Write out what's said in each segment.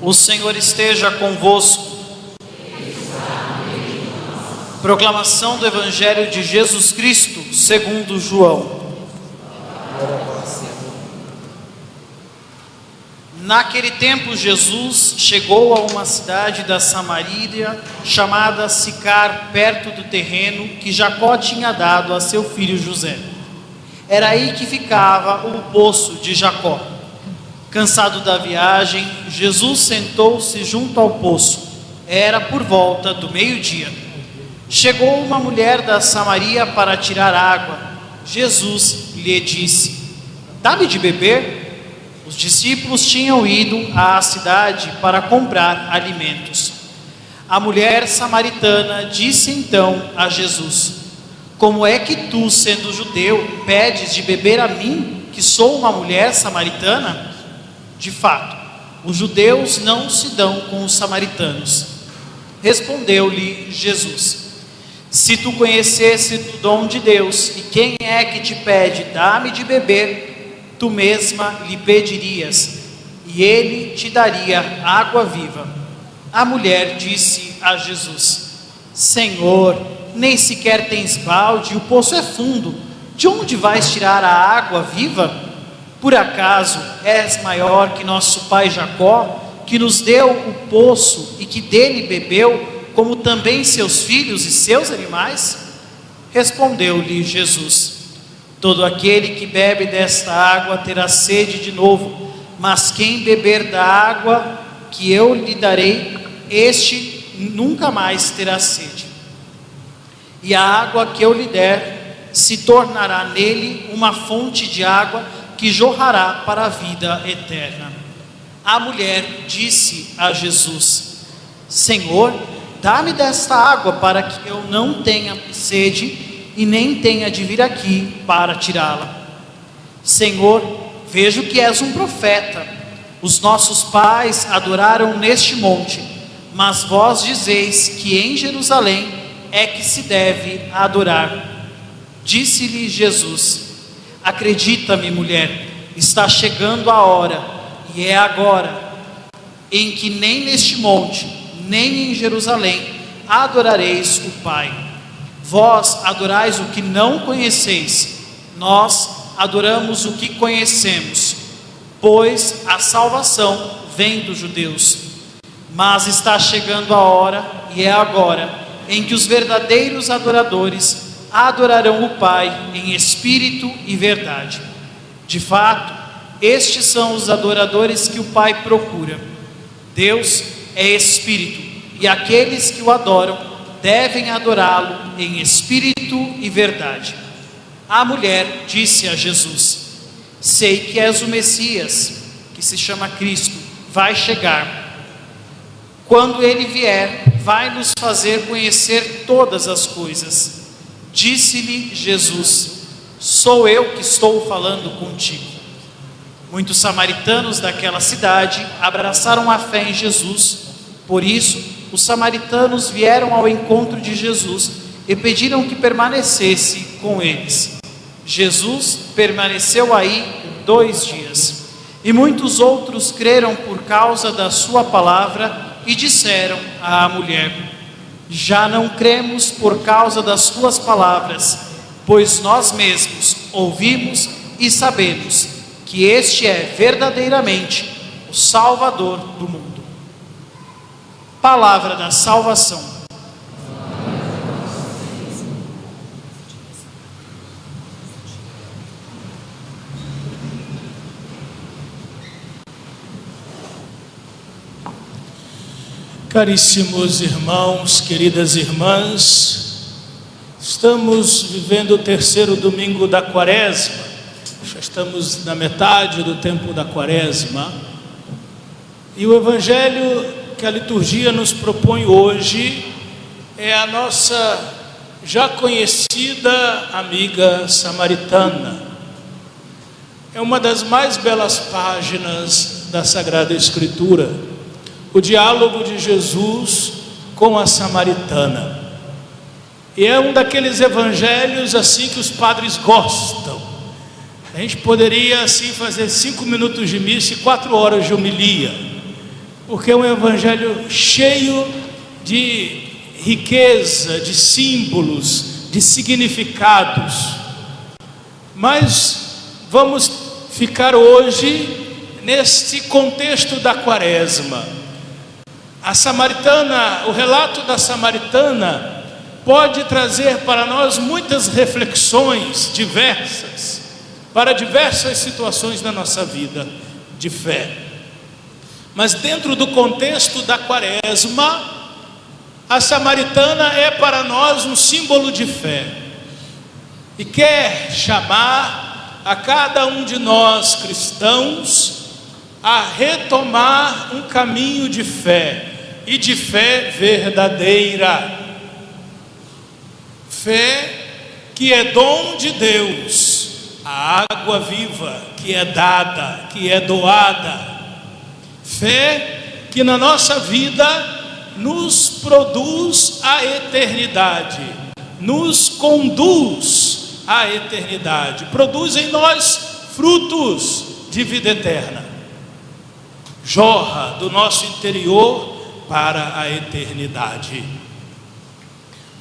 O Senhor esteja convosco. Proclamação do Evangelho de Jesus Cristo, segundo João. Naquele tempo, Jesus chegou a uma cidade da Samaria, chamada Sicar, perto do terreno que Jacó tinha dado a seu filho José. Era aí que ficava o poço de Jacó. Cansado da viagem, Jesus sentou-se junto ao poço. Era por volta do meio-dia. Chegou uma mulher da Samaria para tirar água. Jesus lhe disse: "Dá-me de beber." Os discípulos tinham ido à cidade para comprar alimentos. A mulher samaritana disse então a Jesus: "Como é que tu, sendo judeu, pedes de beber a mim, que sou uma mulher samaritana?" De fato, os judeus não se dão com os samaritanos. Respondeu-lhe Jesus: "Se tu conhecesse o dom de Deus, e quem é que te pede, dá-me de beber, tu mesma lhe pedirias, e ele te daria água viva." A mulher disse a Jesus: "Senhor, nem sequer tens balde, e o poço é fundo. De onde vais tirar a água viva? Por acaso és maior que nosso pai Jacó, que nos deu o poço e que dele bebeu, como também seus filhos e seus animais?" Respondeu-lhe Jesus: "Todo aquele que bebe desta água terá sede de novo, mas quem beber da água que eu lhe darei, este nunca mais terá sede. E a água que eu lhe der se tornará nele uma fonte de água que jorrará para a vida eterna." A mulher disse a Jesus: "Senhor, dá-me desta água para que eu não tenha sede e nem tenha de vir aqui para tirá-la. Senhor, vejo que és um profeta. Os nossos pais adoraram neste monte, mas vós dizeis que em Jerusalém é que se deve adorar." Disse-lhe Jesus: "Acredita-me, mulher, está chegando a hora, e é agora, em que nem neste monte, nem em Jerusalém adorareis o Pai. Vós adorais o que não conheceis, nós adoramos o que conhecemos, pois a salvação vem dos judeus. Mas está chegando a hora, e é agora, em que os verdadeiros adoradores adorarão o Pai em espírito e verdade. De fato, estes são os adoradores que o Pai procura. Deus é espírito, e aqueles que o adoram devem adorá-lo em espírito e verdade." A mulher disse a Jesus: "Sei que és o Messias, que se chama Cristo, vai chegar. Quando ele vier, vai nos fazer conhecer todas as coisas." Disse-lhe Jesus: "Sou eu que estou falando contigo." Muitos samaritanos daquela cidade abraçaram a fé em Jesus. Por isso, os samaritanos vieram ao encontro de Jesus e pediram que permanecesse com eles. Jesus permaneceu aí 2 dias. E muitos outros creram por causa da sua palavra e disseram à mulher: "Já não cremos por causa das tuas palavras, pois nós mesmos ouvimos e sabemos que este é verdadeiramente o Salvador do mundo." Palavra da salvação. Caríssimos irmãos, queridas irmãs, estamos vivendo o 3º domingo da Quaresma. Já estamos na metade do tempo da Quaresma. E o Evangelho que a liturgia nos propõe hoje é a nossa já conhecida amiga samaritana. É uma das mais belas páginas da Sagrada Escritura, o diálogo de Jesus com a samaritana. E é um daqueles evangelhos assim que os padres gostam. A gente poderia assim fazer 5 minutos de missa e 4 horas de homilia, porque é um evangelho cheio de riqueza, de símbolos, de significados. Mas vamos ficar hoje neste contexto da quaresma. A samaritana, o relato da samaritana pode trazer para nós muitas reflexões diversas, para diversas situações da nossa vida de fé. Mas dentro do contexto da quaresma, a samaritana é para nós um símbolo de fé e quer chamar a cada um de nós cristãos a retomar um caminho de fé, e de fé verdadeira, fé que é dom de Deus, a água viva que é dada, que é doada, fé que na nossa vida nos produz a eternidade, nos conduz à eternidade, produz em nós frutos de vida eterna, jorra do nosso interior para a eternidade.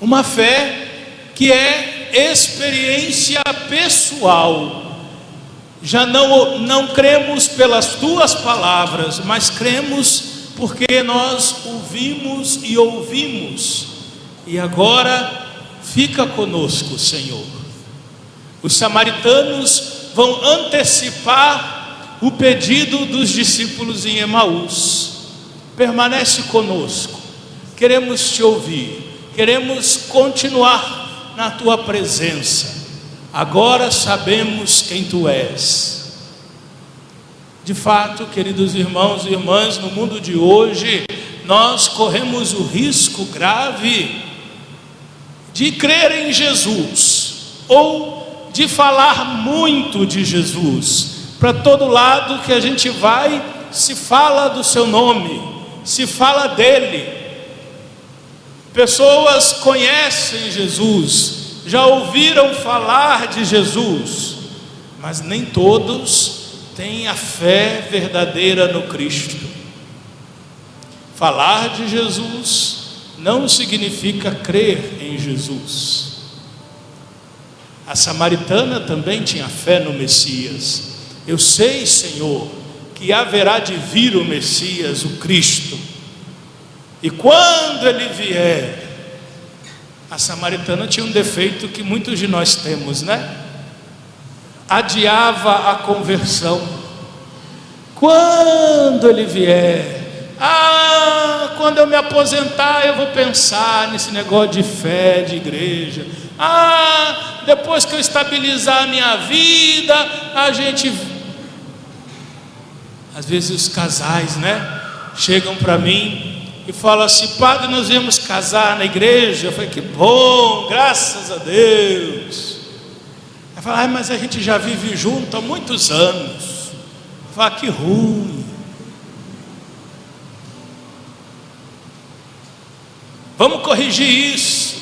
Uma fé que é experiência pessoal. Já não cremos pelas tuas palavras, mas cremos porque nós ouvimos e ouvimos. E agora fica conosco, Senhor. Os samaritanos vão antecipar o pedido dos discípulos em Emaús. Permanece conosco, queremos te ouvir, queremos continuar na tua presença. Agora sabemos quem tu és. De fato, queridos irmãos e irmãs, no mundo de hoje, nós corremos o risco grave de crer em Jesus, ou de falar muito de Jesus. Para todo lado que a gente vai, se fala do seu nome, se fala dele. Pessoas conhecem Jesus, já ouviram falar de Jesus, mas nem todos têm a fé verdadeira no Cristo. Falar de Jesus não significa crer em Jesus. A samaritana também tinha fé no Messias. Eu sei, Senhor, que haverá de vir o Messias, o Cristo, e quando ele vier, a samaritana tinha um defeito que muitos de nós temos, né? Adiava a conversão. Quando ele vier, quando eu me aposentar eu vou pensar nesse negócio de fé, de igreja. Depois que eu estabilizar a minha vida, a gente... Às vezes os casais, né, chegam para mim e falam assim: padre, nós viemos casar na igreja. Eu falei: que bom, graças a Deus. Ela fala: mas a gente já vive junto há muitos anos. Eu falo: que ruim. Vamos corrigir isso.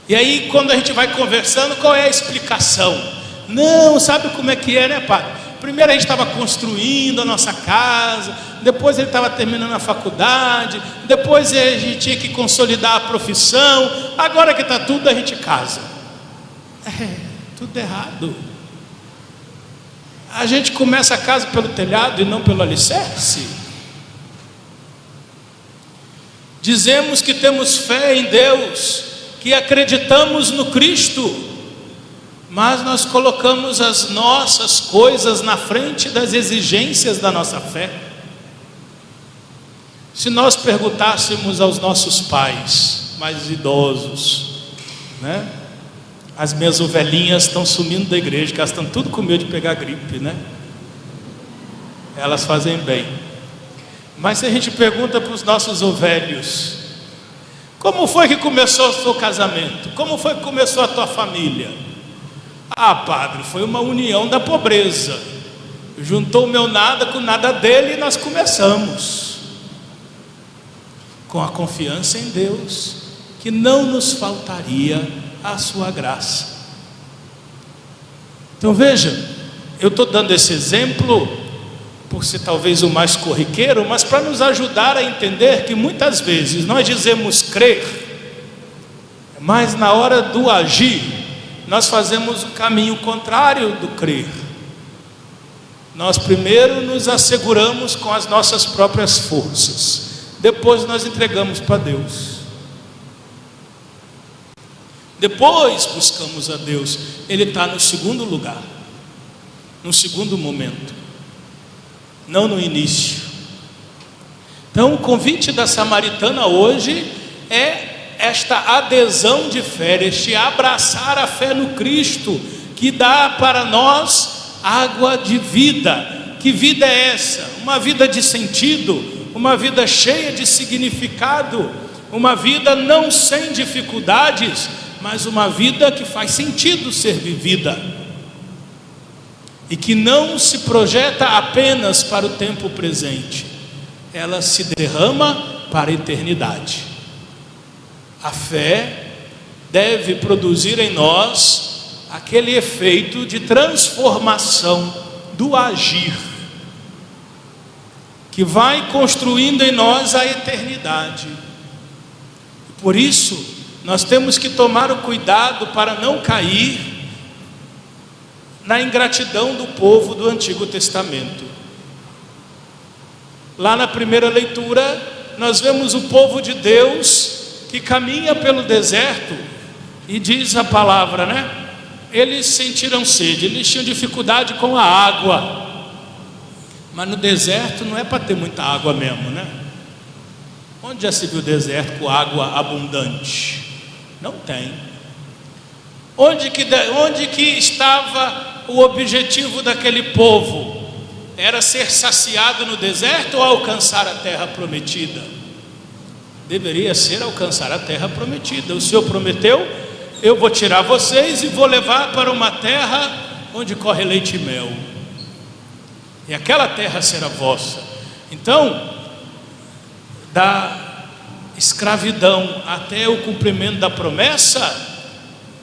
E aí, quando a gente vai conversando, qual é a explicação? Não, sabe como é que é, né, padre? Primeiro a gente estava construindo a nossa casa, depois ele estava terminando a faculdade, depois a gente tinha que consolidar a profissão, agora que está tudo, a gente casa. Tudo errado. A gente começa a casa pelo telhado e não pelo alicerce. Dizemos que temos fé em Deus, que acreditamos no Cristo, mas nós colocamos as nossas coisas na frente das exigências da nossa fé. Se nós perguntássemos aos nossos pais mais idosos, né? As minhas ovelhinhas estão sumindo da igreja, que elas estão tudo com medo de pegar gripe, né? Elas fazem bem. Mas se a gente pergunta para os nossos ovelhos: como foi que começou o seu casamento? Como foi que começou a tua família? Padre, foi uma união da pobreza. Juntou o meu nada com o nada dele e nós começamos. Com a confiança em Deus, que não nos faltaria a sua graça. Então veja, eu estou dando esse exemplo por ser talvez o mais corriqueiro, mas para nos ajudar a entender que muitas vezes nós dizemos crer, mas na hora do agir, nós fazemos o caminho contrário do crer. Nós primeiro nos asseguramos com as nossas próprias forças, depois nós entregamos para Deus. Depois buscamos a Deus. Ele está no segundo lugar, no segundo momento, não no início. Então o convite da samaritana hoje é esta adesão de fé, este abraçar a fé no Cristo, que dá para nós água de vida. Que vida é essa? Uma vida de sentido, uma vida cheia de significado, uma vida não sem dificuldades, mas uma vida que faz sentido ser vivida, e que não se projeta apenas para o tempo presente, ela se derrama para a eternidade. A fé deve produzir em nós aquele efeito de transformação do agir, que vai construindo em nós a eternidade. Por isso, nós temos que tomar o cuidado para não cair na ingratidão do povo do Antigo Testamento. Lá na primeira leitura, nós vemos o povo de Deus que caminha pelo deserto, e diz a palavra, né? Eles sentiram sede, eles tinham dificuldade com a água, mas no deserto não é para ter muita água mesmo, né? Onde já se viu deserto com água abundante? Não tem. Onde que estava o objetivo daquele povo? Era ser saciado no deserto ou alcançar a terra prometida? Deveria ser alcançar a terra prometida. O Senhor prometeu: eu vou tirar vocês e vou levar para uma terra onde corre leite e mel, e aquela terra será vossa. Então, da escravidão até o cumprimento da promessa,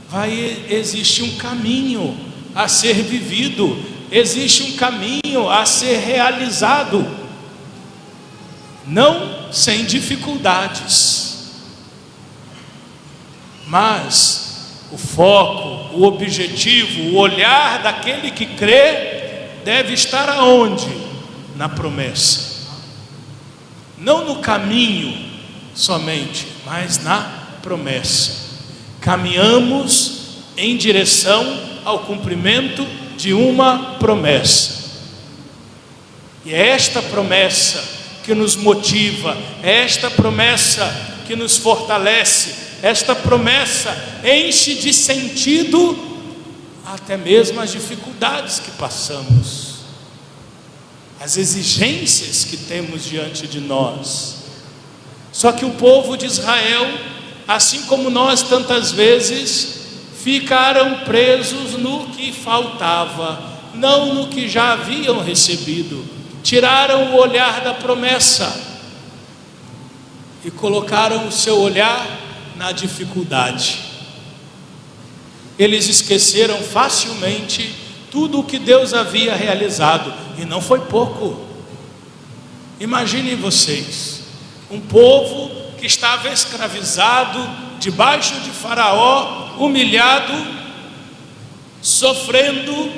vai existir um caminho a ser vivido, existe um caminho a ser realizado, não sem dificuldades, mas o foco, o objetivo, o olhar daquele que crê deve estar aonde? Na promessa, não no caminho somente, mas na promessa. Caminhamos em direção ao cumprimento de uma promessa, e é esta promessa que nos motiva, é esta promessa que nos fortalece, esta promessa enche de sentido até mesmo as dificuldades que passamos, as exigências que temos diante de nós. Só que o povo de Israel, assim como nós tantas vezes, ficaram presos no que faltava, não no que já haviam recebido. Tiraram o olhar da promessa e colocaram o seu olhar na dificuldade. Eles esqueceram facilmente tudo o que Deus havia realizado, e não foi pouco. Imaginem vocês, um povo que estava escravizado, debaixo de Faraó, humilhado, sofrendo,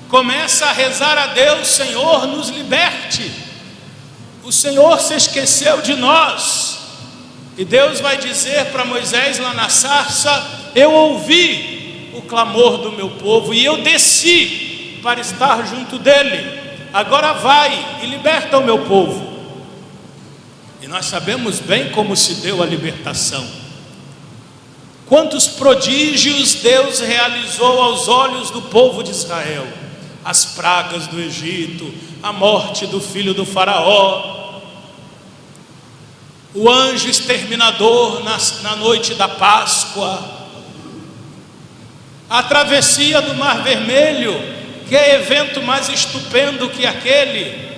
começa a rezar a Deus: Senhor, nos liberte. O Senhor se esqueceu de nós. E Deus vai dizer para Moisés lá na sarça: eu ouvi o clamor do meu povo e eu desci para estar junto dele. Agora vai e liberta o meu povo. E nós sabemos bem como se deu a libertação. Quantos prodígios Deus realizou aos olhos do povo de Israel: as pragas do Egito, a morte do filho do Faraó, o anjo exterminador na noite da Páscoa, a travessia do Mar Vermelho, que é evento mais estupendo que aquele,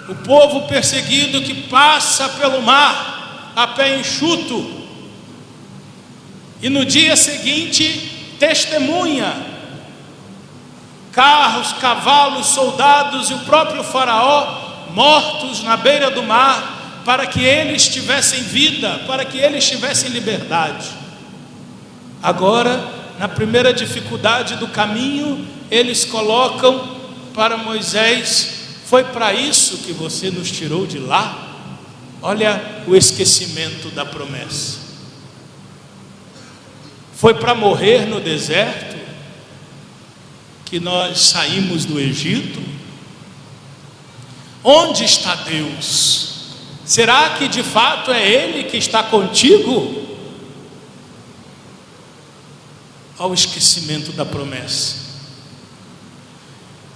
o povo perseguido que passa pelo mar a pé enxuto, e no dia seguinte testemunha carros, cavalos, soldados e o próprio faraó mortos na beira do mar, para que eles tivessem vida, para que eles tivessem liberdade. Agora, na primeira dificuldade do caminho, eles colocam para Moisés: foi para isso que você nos tirou de lá? Olha o esquecimento da promessa. Foi para morrer no deserto que nós saímos do Egito? Onde está Deus? Será que de fato é Ele que está contigo? Ao esquecimento da promessa.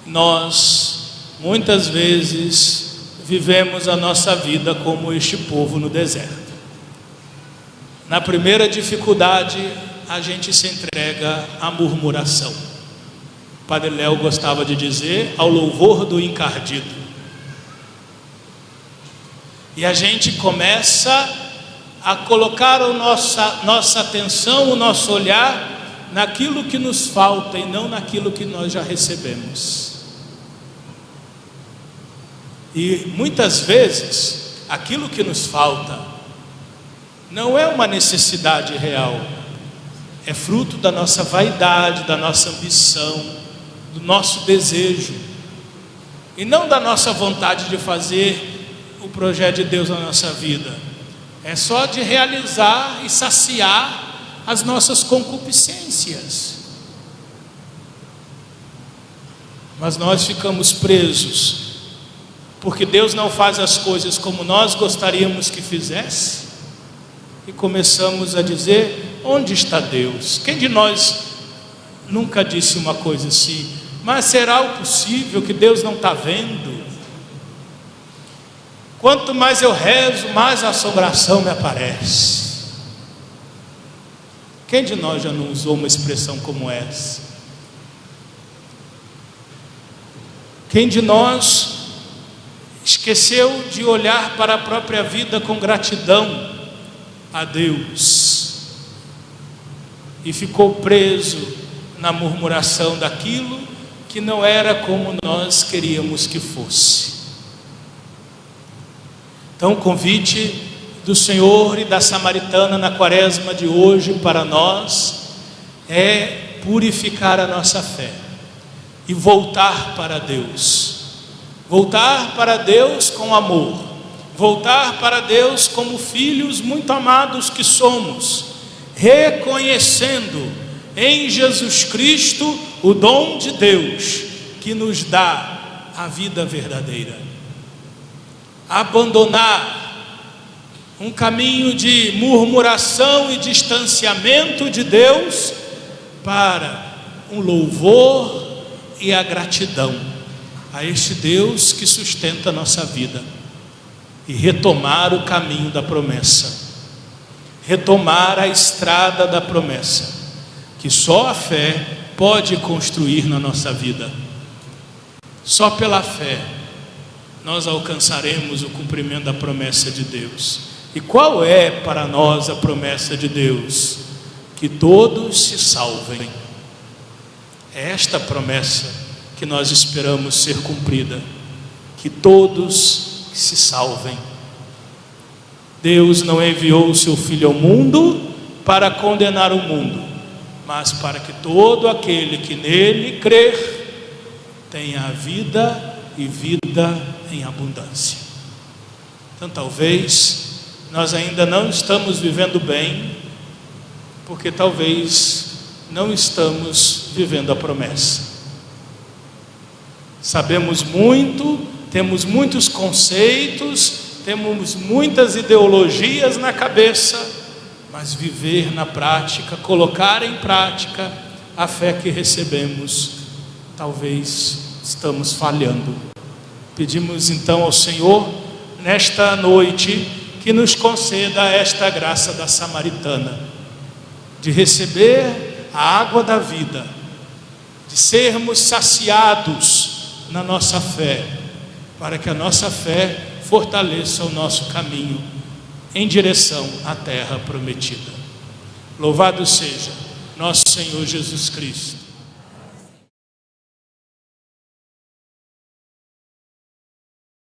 Nós muitas vezes vivemos a nossa vida como este povo no deserto. Na primeira dificuldade, a gente se entrega à murmuração. O Padre Léo gostava de dizer: ao louvor do encardido. E a gente começa a colocar a nossa atenção, o nosso olhar naquilo que nos falta e não naquilo que nós já recebemos. E muitas vezes aquilo que nos falta não é uma necessidade real, é fruto da nossa vaidade, da nossa ambição, do nosso desejo, e não da nossa vontade de fazer o projeto de Deus na nossa vida. É só de realizar e saciar as nossas concupiscências. Mas nós ficamos presos, porque Deus não faz as coisas como nós gostaríamos que fizesse, e começamos a dizer: onde está Deus? Quem de nós nunca disse uma coisa assim? Mas será o possível que Deus não está vendo? Quanto mais eu rezo, mais a assombração me aparece. Quem de nós já não usou uma expressão como essa? Quem de nós esqueceu de olhar para a própria vida com gratidão a Deus e ficou preso na murmuração daquilo que não era como nós queríamos que fosse? Então, o convite do Senhor e da Samaritana na quaresma de hoje para nós é purificar a nossa fé e voltar para Deus. Voltar para Deus com amor, voltar para Deus como filhos muito amados que somos, reconhecendo em Jesus Cristo o dom de Deus que nos dá a vida verdadeira. Abandonar um caminho de murmuração e distanciamento de Deus para um louvor e a gratidão a este Deus que sustenta a nossa vida, e retomar o caminho da promessa, retomar a estrada da promessa, que só a fé pode construir na nossa vida. Só pela fé nós alcançaremos o cumprimento da promessa de Deus. E qual é para nós a promessa de Deus? Que todos se salvem. É esta promessa que nós esperamos ser cumprida, que todos se salvem. Deus não enviou o seu Filho ao mundo para condenar o mundo, mas para que todo aquele que nele crer tenha a vida e vida em abundância. Então talvez nós ainda não estamos vivendo bem, porque talvez não estamos vivendo a promessa. Sabemos muito, temos muitos conceitos, temos muitas ideologias na cabeça, mas viver na prática, colocar em prática a fé que recebemos, talvez estamos falhando. Pedimos então ao Senhor, nesta noite, que nos conceda esta graça da Samaritana, de receber a água da vida, de sermos saciados na nossa fé, para que a nossa fé fortaleça o nosso caminho em direção à terra prometida. Louvado seja nosso Senhor Jesus Cristo.